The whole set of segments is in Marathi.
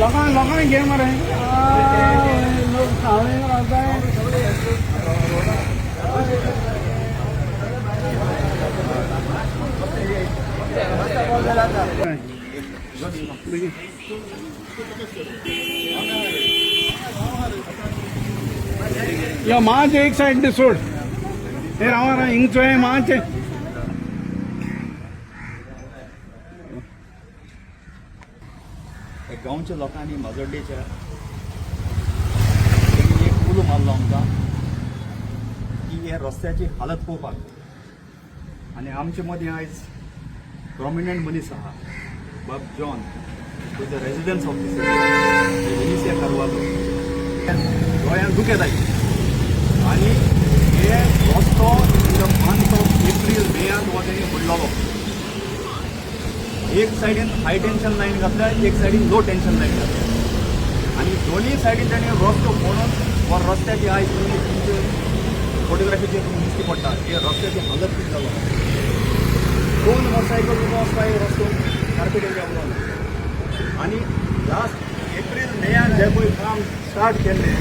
लगान गेम रहे लोग खाने में आता है। या मांच एक साइड ने सोड हे रावा इंच आहे मांच आहे। गांवच्या लोकांनी माजोड्डेच्या एक पूल मारलो आमकां की हे रस्त्याची हालत पळोवपाक। आनी आमचे मदीं आयज प्रॉमिनंट मनीस आहा बाब John to the residents of this Venecia Carvalho गोंयांत दुख येताय। आनी हे रस्तो in the month of April मेयांत हो तेणी म्हणलोलो। एक साइडीन हाय टेन्शन लाईन घातल्या एक साइडीन लो टेन्शन लाईन घातल्या आणि दोन्ही साइडीन ताणें रस्तो म्हणून व रस्त्याची आयज तुमी तुमचे फोटोग्राफीचे तुमी दिश्टी पडटा हे रस्त्याची हालत कितें जालो। 2 मोटरसायकल उबो आसता हे रस्तो कार्पेट एरिया म्हणून आनी लास्ट एप्रील मेयान जे पळय काम स्टार्ट केल्लें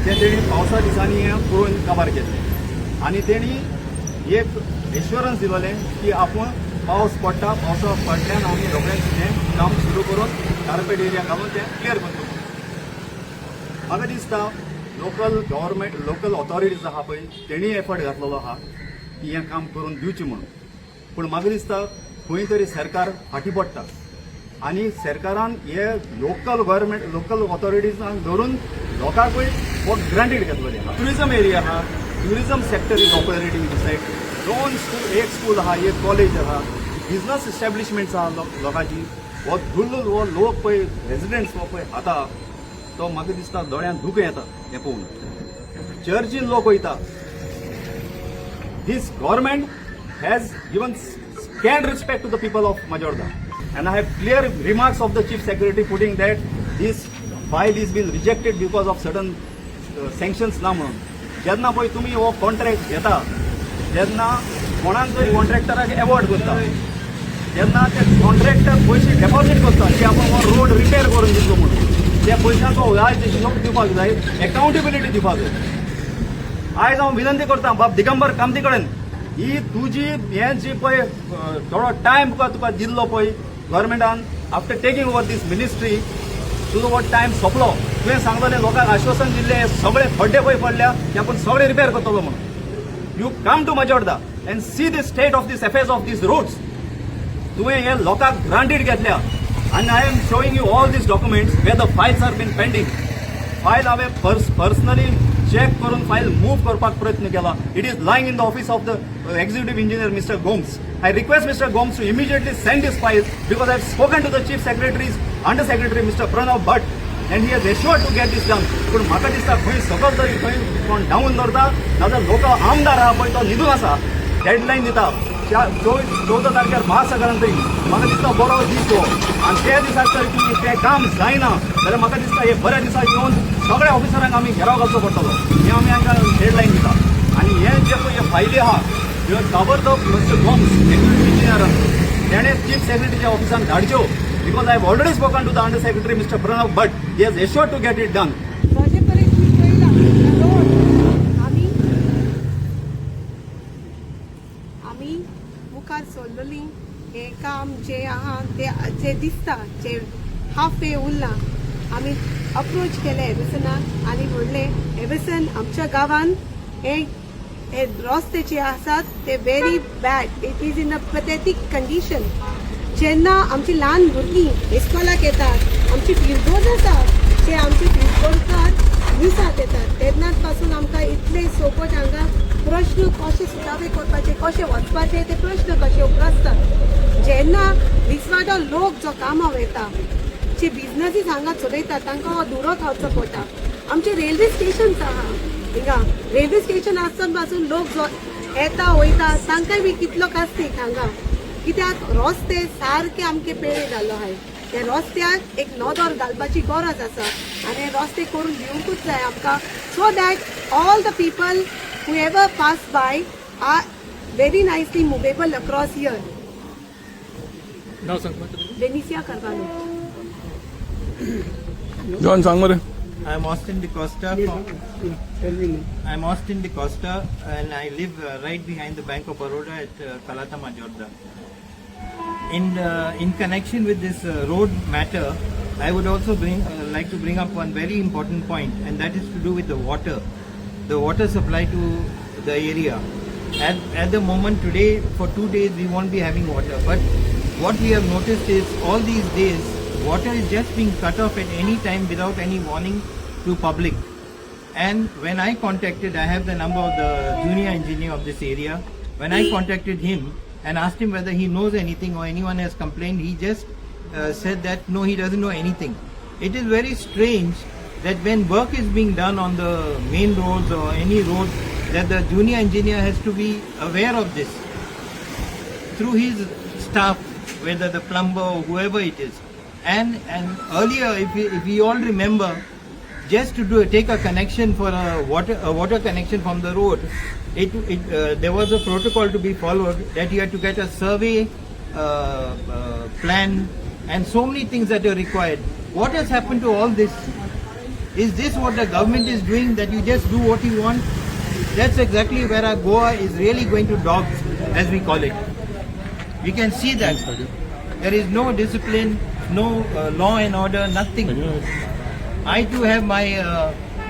तें तेणी पावसा दिसांनी हें पळोवन काबार केल्लें आनी तेणी एक एश्युरन्स दिलोलें की आपूण पावस पडटा पावसा पडल्यान आमी रोखडेंच हें काम सुरू करून कार्पेट एरिया घालून तें क्लियर करतलो। म्हाका दिसता लोकल गव्हर्मेंट लोकल ऑथॉरिटीज आहा पळय तेणी एफर्ट घातलेलो आहा की हें काम करून दिवचें म्हणून। पूण म्हाका दिसता खंय तरी सरकार फाटीं पडटा आनी सरकारान हे लोकल गव्हर्मेंट लोकल ऑथॉरिटीजांक धरून लोकांकूय हो ग्रांटेड घेतलेले आहा। ट्युरिजम एरिया आहा tourism sector is operating in said 2 school एक स्कूल आहा एक कॉलेज आहा बिजनस इस्टॅब्लिशमेंट्स आहा लोकांची हो धुल्ल हो लोक पळय रेजिडेंट्स हो पळय खाता तो म्हाका दिसता दोळ्यांत दुख येता हें पळोवन। चर्चीन लोक वयता this government has given scant respect to the people of Majorda and I have clear remarks of the Chief Secretary putting that this file is been rejected because of certain sanctions ना म्हणून। जेन्ना पळय तुमी हो कॉन्ट्रॅक्ट घेता जेन्ना कोणाक जर कॉन्ट्रॅक्टराक एवॉर्ड करता जेन्ना ते कॉन्ट्रॅक्टर पयशे डेपॉझीट करता की आपण हो रोड रिपेर करून दितलो म्हणून त्या पयशांचो व्याज दिवपाक जाय एकाउंटेबिलिटी दिवपाक जाय। आयज हांव विनंती करता बाब दिगंबर कामती कडेन ही तुजी हें जी पळय थोडो टायम तुका दिल्लो पळय गव्हर्मेंटान आफ्टर टेकिंग ओवर दीस मिनिस्ट्री तुजो हो टायम सोंपलो। तुवें सांगलेलें लोकांक आश्वासन दिल्लें सगळे खड्डे पळय पडल्या ते आपूण सगळे रिपेर करतलो म्हणून। You come to Majorda and see the state of these affairs of these roads. तुवें हे लोकांक ग्रांटेड घेतल्या and I am showing you all these documents where the files are been pending. File हांवें पर्सनली चेक करून फायल मूव करपाक प्रयत्न केला। It is lying in the office of the executive engineer Mr. Gomes. I request Mr. Gomes to immediately send this file because I have spoken to the chief secretary's under secretary Mr. Pranav Bhatt and he has assured to get this done. पूण म्हाका दिसता खंय सकल तरी खंय कोण डावन दवरता नाजाल्यार लोकल आमदार आहा पळय तो न्हिदून आसा डेडलायन दिता 14 तारखेर महासंक्रांती म्हाका दिसता बरो दीस तो आनी त्या दिसाक जर तुमी तें काम जायना जाल्यार म्हाका दिसता हे बऱ्या दिसाक येवन सगळ्या ऑफिसरांक तांकां आमी घेराव घालचो पडटलो हें आमी हांकां हेडलायन दिता आनी हे जे पळय हे फायली आहा ह्यो ताबडतोब मिस्टर गोम्स सेक्युरिटी इंजिनियर तेणें चीफ सेक्रेटरीच्या ऑफिसान धाडच्यो because I have already spoken to the under secretary mister Pranav but he has assured to get it done. माझे पर्यंत मी पळयला आमी मुखार सरलेली हे काम जे आहा ते जे दिसता जे हाफ वे उरला आमी अप्रोच केले एबेसनाक आनी म्हणले एबेसन आमच्या गांवान हे रस्ते जे आसात ते very bad it is in a pathetic condition. जेन्ना आमची ल्हान भुरगीं इस्कॉलाक येतात आमची फिल्डोज आसात ते आमचे फिल्डोजकार दिसात येतात तेन्नाच पासून आमकां इतले सोपट हांगा प्रश्न कशे सुटावे करपाचे कशे वचपाचे ते प्रश्न कशे उपरासतात. जेन्ना दिसवाटो लोक जो कामां वयता जे बिजनसीस हांगा चलयतात तांकां हो दुरो खावचो पडटा. आमचे रेल्वे स्टेशन्स आहा हिंगा रेल्वे स्टेशन आसतना पासून लोक जो येता वयता तांकांय बी कितलो कास्तीक हांगा कित्याक रस्ते सारके आमचे पेळे जाल्लो आहाय. त्या रस्त्याक एक नदर घालपाची गरज आसा आनी रस्ते करून दिवंकूच जाय आमकां so that all the people who ever pass by are very nicely movable across here. Venecia Carvalho. John सांग मरे. I'm Austin DeCosta. I'm Austin DeCosta, and I live right behind the Bank of Baroda at Kalata Majorda. In connection with this road matter, I would also like to bring up one very important point, and that is to do with the water supply to the area. At the moment today, for 2 days we won't be having water. But what we have noticed is all these days water is just being cut off at any time without any warning to public. And when I contacted, I have the number of the junior engineer of this area. When I contacted him and asked him whether he knows anything or anyone has complained, he just said that no, he doesn't know anything. It is very strange that when work is being done on the main roads or any road, that the junior engineer has to be aware of this through his staff, whether the plumber or whoever it is. And earlier, if we all remember, just to take a connection for a water connection from the road, there was a protocol to be followed that you had to get a survey plan and so many things that are required. What has happened to all this? Is this what the government is doing, that you just do what you want? That's exactly where our Goa is really going to dogs, as we call it. We can see that there is no discipline, no law and order, nothing. I too have my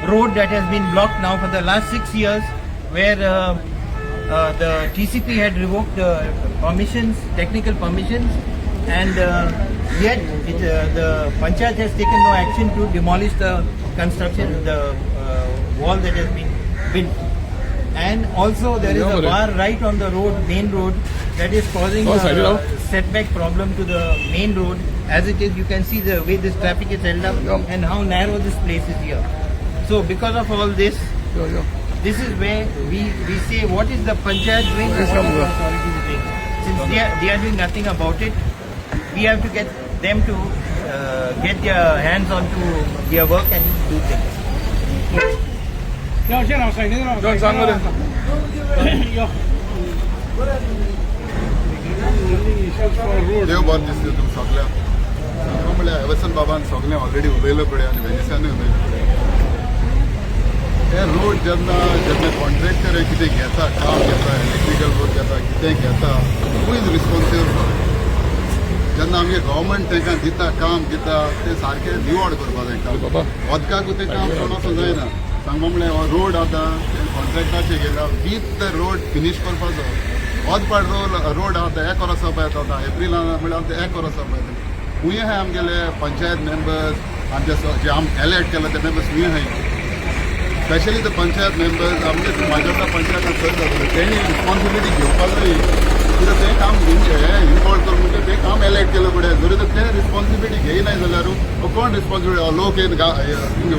road that has been blocked now for the last 6 years, where the TCP had revoked permissions, technical permissions, and yet the Panchayat has taken no action to demolish the construction, the wall that has been built. And also there is a bar right on the road, main road, that is causing a setback problem to the main road. As it is, you can see the way this traffic is held up and how narrow this place is here. So because of all this, this is where we say, what is the Panchayat doing and what is the authorities doing? Since they are doing nothing about it, we have to get them to get their hands onto their work and do things. John सांग मरे. देव बरें दिसता तुमकां सगळ्यांक. सांगपा म्हळ्यार एवसन बाबान सगळें ऑलरेडी उलयलो पळय आनी वेनिसानूय उलयलो पळय. हे रोड जेन्ना कॉन्ट्रॅक्टर कितें घेता, काम घेता, इलेक्ट्रिकल वर्क घेता, कितें घेता, who is responsible for it. जेन्ना आमगे गव्हर्मेंट तांकां दिता काम दिता तें सारकें निवड करपा जाय. वदकाकूय तें काम सोडोसो जायना. सांगपा म्हळ्यार रोड आतां कॉन्ट्रॅक्टाचे गेला वीथ द रोड फिनीश करपाचो. वद पाट रोड आतां हे कोरोसा पळय आतां एप्रिलान म्हळ्यार आमचे हे कोरोसा पळय. खूंय आहाय आमगेले पंचायत मेंबर्स आमचे जे आम एलेक्ट केला ते मेंबर्स खूंय आहाय. स्पेशली द पंचायत मेंबर्स आमगे म्हाज्या पंचायतान करता तेणी रिस्पॉन्सिबिलिटी घेवपाक जाय. कित्याक तें काम इनवॉल्व करून म्हणजे तें काम एलेक्ट केलें पळय. जरी तर तें रिस्पॉन्सिबिलिटी घेयनाय जाल्यार कोण रिस्पॉन्सिबिलिटी लोक येवन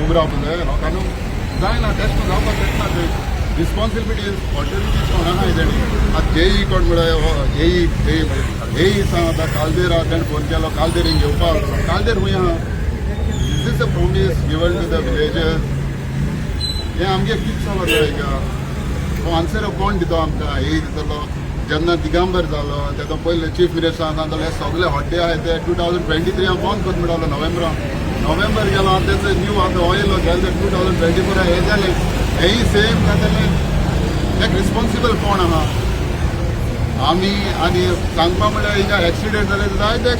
उबे रावपाक जाय लोकांनी जायना. तेश कोन जावपाक शकना. ते रिस्पॉन्सिबिलिटी ऑथॉरिटीज कोण आहाय तेणी. आतां जेई कोण म्हळ्यार एई सांग आतां कालदेर आहा तेणें फोन केलो कालदेर घेवपाक. कालदेर खूंय आहा. This is the promise given to the villagers हे आमगे फिक्स जाता हो आन्सर कोण दितो आमकां हे दितलो जेन्ना दिगंबर जालो तेदो पयले चीफ मिनिस्टर सांगतालो हे सगळे हॉटे आहाय ते 2023 बंद कोत म्हणटालो नोव्हेंबर गेलो आनी तेचो न्यू आतां ऑयल गेले 2024 हे जाले हेय सेम जाताले एक रिस्पॉन्सिबल कोण आहा आमी आनी सांगपा म्हळ्यार हिंगा एक्सिडेंट जाले जायते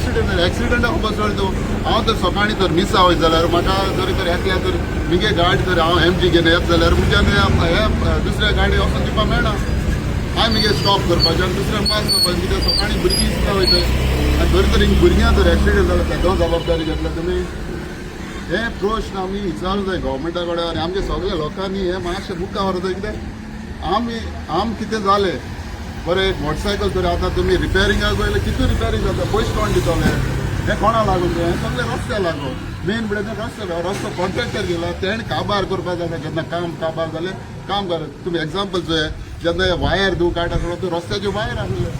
एक्सिडेंटा खबर चलतो हांव तर सकाळी तर मिस आवय जाल्यार म्हाका जरी तर एकल्या तर मिगे गाडी तर हांव MG घेवन येत जाल्यार म्हज्यान हे दुसऱ्या गाडी वचून दिवपा मेळना हांवें मिगे स्टॉप करपाचें आनी दुसऱ्या पास करपाचें कित्याक सकाळी भुरगीं सुद्दां वयताय आनी जरी तर हिंग भुरग्यां जर एक्सिडेंट जालो तेदो जबाबदारी घेतला तुमी हे प्रश्न आमी विचारूं जाय गव्हर्मेंटा कडेन आनी आमच्या सगळ्या लोकांनी हे मातशें मुखार व्हरता कित्याक आम कितें जालें बरें एक मोटरसायकल तर आतां तुमी रिपेरिंगाक वयले कितें रिपेरिंग जाता पयशे कोण दितले हे कोणा लागून तें हें सगळें रस्त्या लागून मेन म्हणल्यार रस्तो कॉन्ट्रॅक्टर गेला तेणें काबार करपा जाता जेन्ना काम काबार जालें काम कर तुमी एग्जाम्पल चोय जेन्ना हे वायर दिवं काडटा सगळो तूं रस्त्याचे वायर आहले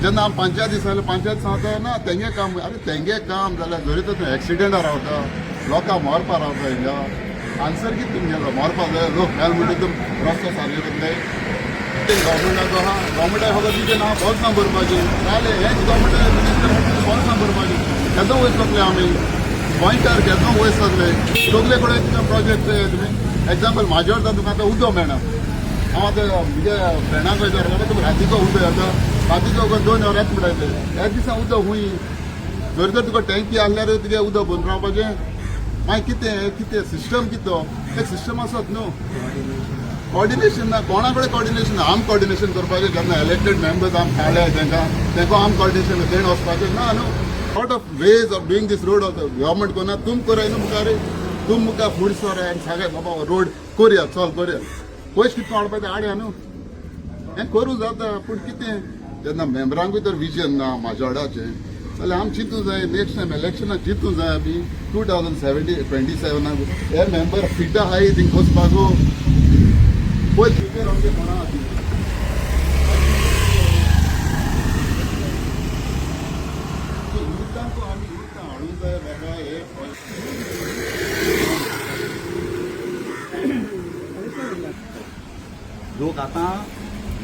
जेन्ना हांव पंचायत दिसाले पंचायत सांगता ना तेंगे काम अरे तेंगे काम जाल्यार जरी तर एक्सिडेंटा रावता लोकां मरपा रावता हिंगा आन्सर कितें तुमगेलो मरपा जाय लोक मेल म्हणटा तुम रस्तो सारके करताय गव्हर्मेंटाचो आहा गव्हर्मेंटाक खबर दिवचें ना बोल्स ना भरपाचें जालें हेंच गव्हर्मेंटाचे मिनिस्टर बोल्स ना भरपाचें केदो वयर सकले आमी गोंयकार केदो वयर सकले सगळे कडेन प्रोजेक्ट तुमी एग्जाम्पल म्हाज्या अर्थ तुका आतां उदक मेळना हांव आतां म्हज्या फ्रेंडाक विचारलें तुका रातीचो उदक येता रातीचो 2 वर येता म्हणटाले ह्या दिसा उदक खूंय जर तर तुका टँकी आहल्यार तुगे उदक भरून रावपाचें मागीर कितें सिस्टम कितो एक सिस्टम आसत न्हू कॉर्डिनेशन ना कोणा कडेन कॉर्डिनेशन आम कॉर्डिनेशन करपाचें जेन्ना इलेक्टेड मेंबर्स आम थाळे तेंकां आम कॉर्डिनेशन तेण वचपाचें ना न्हू lot of ways of doing this road government कोना तुम कराय न्हू मुखार तुम मुखार फुडें सर आनी सांगाय बाबा रोड करया चल करया पयशे कितको हाडपाचें हाडया न्हू हें करूं जाता पूण कितें जेन्ना मेंबरांकूय तर विजन ना म्हाज्या जाल्यार आमी चिंतूं जाय नेक्स्ट टायम इलेक्शनाक चिंतूं जाय आमी 2027 हे मेंबर फिट आहाय थिंग वचपाकू पयस प्रिपेर आमचे कोणा युथांकू आमी युथ हाडूंक जाय बाबा हे लोक आतां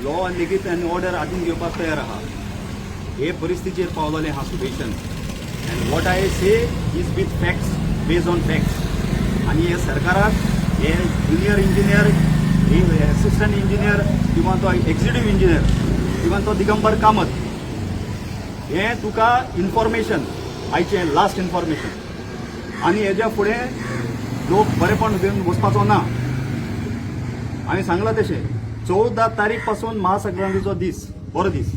लॉ लेगीत आनी ऑर्डर हातून घेवपाक तयार आहा हे परिस्थितीचेर पावलेले हा situation and what I say is with facts based on facts आनी हे सरकाराक हे ज्युनियर इंजिनियर असिस्टंट इंजिनियर किंवा तो एक्झिक्युटीव इंजिनियर किंवा तो दिगंबर कामत हे तुका इन्फॉर्मेशन आयचे लास्ट इन्फॉर्मेशन आनी हेज्या फुडें लोक बरेपण घेवन वचपाचो ना हांवें सांगलां तशें 14 तारीख पासून महासंक्रांतीचो दीस बरो दीस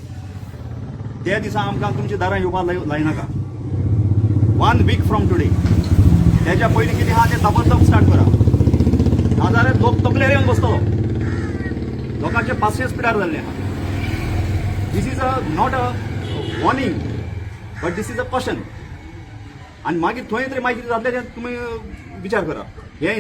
त्या दिसा आमकां तुमच्या दारां येवपाक लायनाका 1 वीक फ्रॉम टुडे त्याच्या पयलीं कितें आहा तें ताबडतोब स्टार्ट करा नाजाल्यार लोक तकलेर येवन बसतलो लोकांचे पासयेस पिड्यार जाल्ले आहा this is not a warning but this is a caution आनी मागीर थंय तरी मागीर कितें जातलें तें तुमी विचार करा हे